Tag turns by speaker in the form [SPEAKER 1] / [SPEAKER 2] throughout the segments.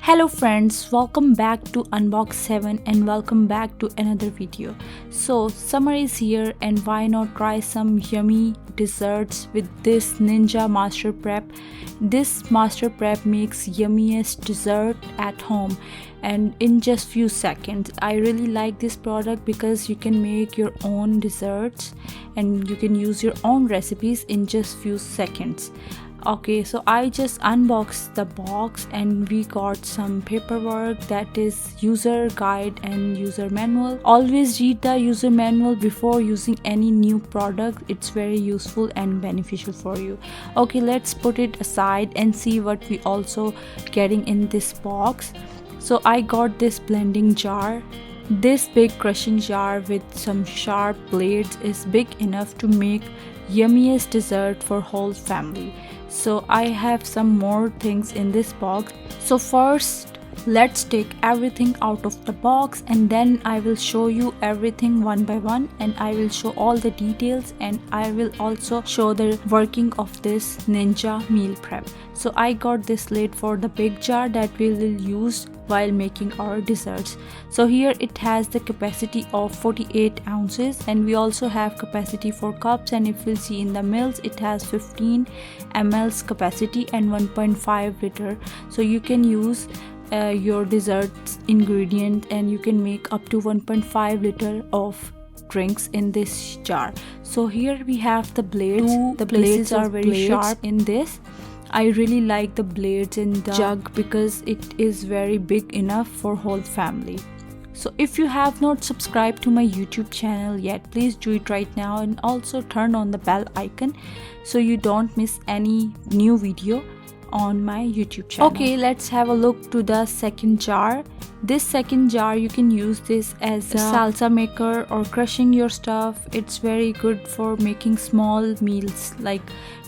[SPEAKER 1] Hello friends, welcome back to Unbox 7 and welcome back to another video. So summer is here and why not try some yummy desserts with this Ninja Master Prep. This Master Prep makes yummiest dessert at home and in just few seconds. I really like this product because you can make your own desserts and you can use your own recipes in just few seconds. Okay, so I just unboxed the box and we got some paperwork, that is user guide and user manual. Always read the user manual before using any new product. It's very useful and beneficial for you. Okay, let's put it aside and see what we also getting in this box. So I got this blending jar. This big crushing jar with some sharp blades is big enough to make yummiest dessert for whole family. So I have some more things in this box. So first let's take everything out of the box and then I will show you everything one by one and I will show all the details and I will also show the working of this Ninja meal prep. So I got this lid for the big jar that we will use while making our desserts. So here it has the capacity of 48 ounces and we also have capacity for cups, and if you'll see in the mils it has 15 ml capacity and 1.5 liter. So you can use your desserts ingredient and you can make up to 1.5 liter of drinks in this jar. So here we have the blades. The blades are very sharp in this. I really like the blades in the jug because it is very big enough for whole family. So if you have not subscribed to my YouTube channel yet, please do it right now and also turn on the bell icon so you don't miss any new video on my YouTube channel. Okay, let's have a look to the second jar. This second jar, you can use this as a salsa maker or crushing your stuff. It's very good for making small meals like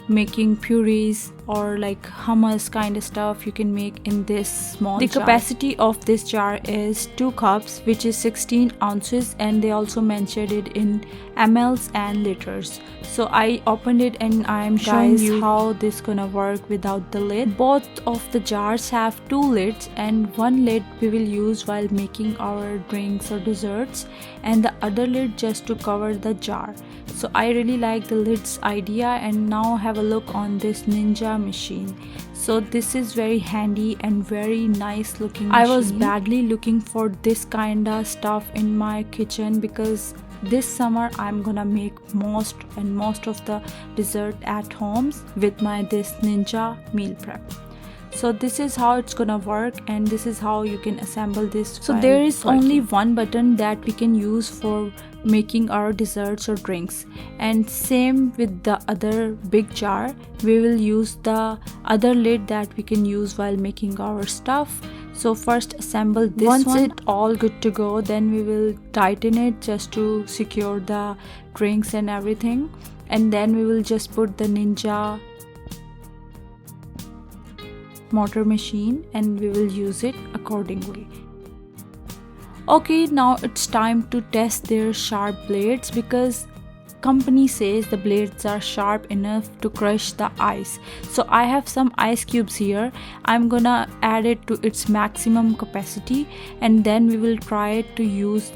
[SPEAKER 1] making purees or like hummus kind of stuff you can make in this small jar. The capacity of this jar is 2 cups, which is 16 ounces, and they also mentioned it in mls and liters. So I opened it and I'm showing you how this gonna work without the lid. Both of the jars have 2 lids, and one lid we will use while making our drinks or desserts and the other lid just to cover the jar. So I really like the lids idea. And now have a look on this Ninja machine. So this is very handy and very nice looking machine. I was badly looking for this kind of stuff in my kitchen because this summer I'm gonna make most of the dessert at homes with my this Ninja meal prep. So this is how it's gonna work and this is how you can assemble this. So there is only one button that we can use for making our desserts or drinks, and same with the other big jar, we will use the other lid that we can use while making our stuff. So first assemble this one. Once it's all good to go, then we will tighten it just to secure the drinks and everything, and then we will just put the Ninja motor machine and we will use it accordingly. Okay, now it's time to test their sharp blades because company says the blades are sharp enough to crush the ice. So I have some ice cubes here. I'm gonna add it to its maximum capacity and then we will try to use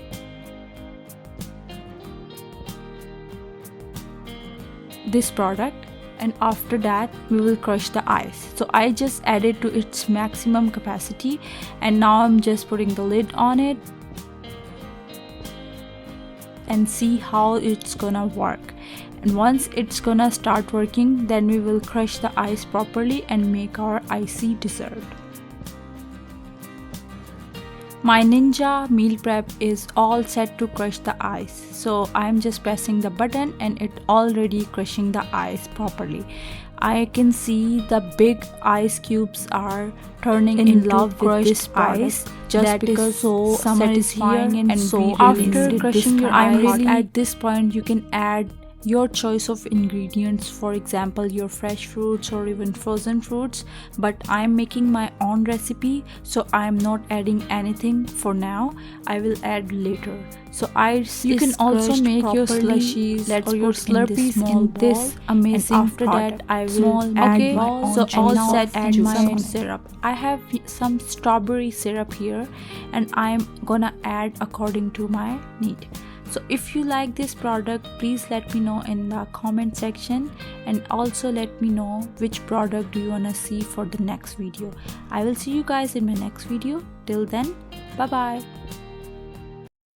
[SPEAKER 1] this product, and after that we will crush the ice. So I just added to its maximum capacity and now I'm just putting the lid on it and see how it's gonna work. And once it's gonna start working, then we will crush the ice properly and make our icy dessert. My Ninja meal prep is all set to crush the ice. So I'm just pressing the button and it already crushing the ice properly. I can see the big ice cubes are turning in love with this ice just because so satisfying and so after crushing your ice. At this point you can add your choice of ingredients, for example your fresh fruits or even frozen fruits, but I'm making my own recipe, so I'm not adding anything for now. I will add later. So you can also make your slushies or your slurpees in this amazing after product. That I will add my own so all set add my syrup. I have some strawberry syrup here and I'm gonna add according to my need. So if you like this product, please let me know in the comment section, and also let me know which product do you wanna see for the next video. I will see you guys in my next video. Till then, bye bye.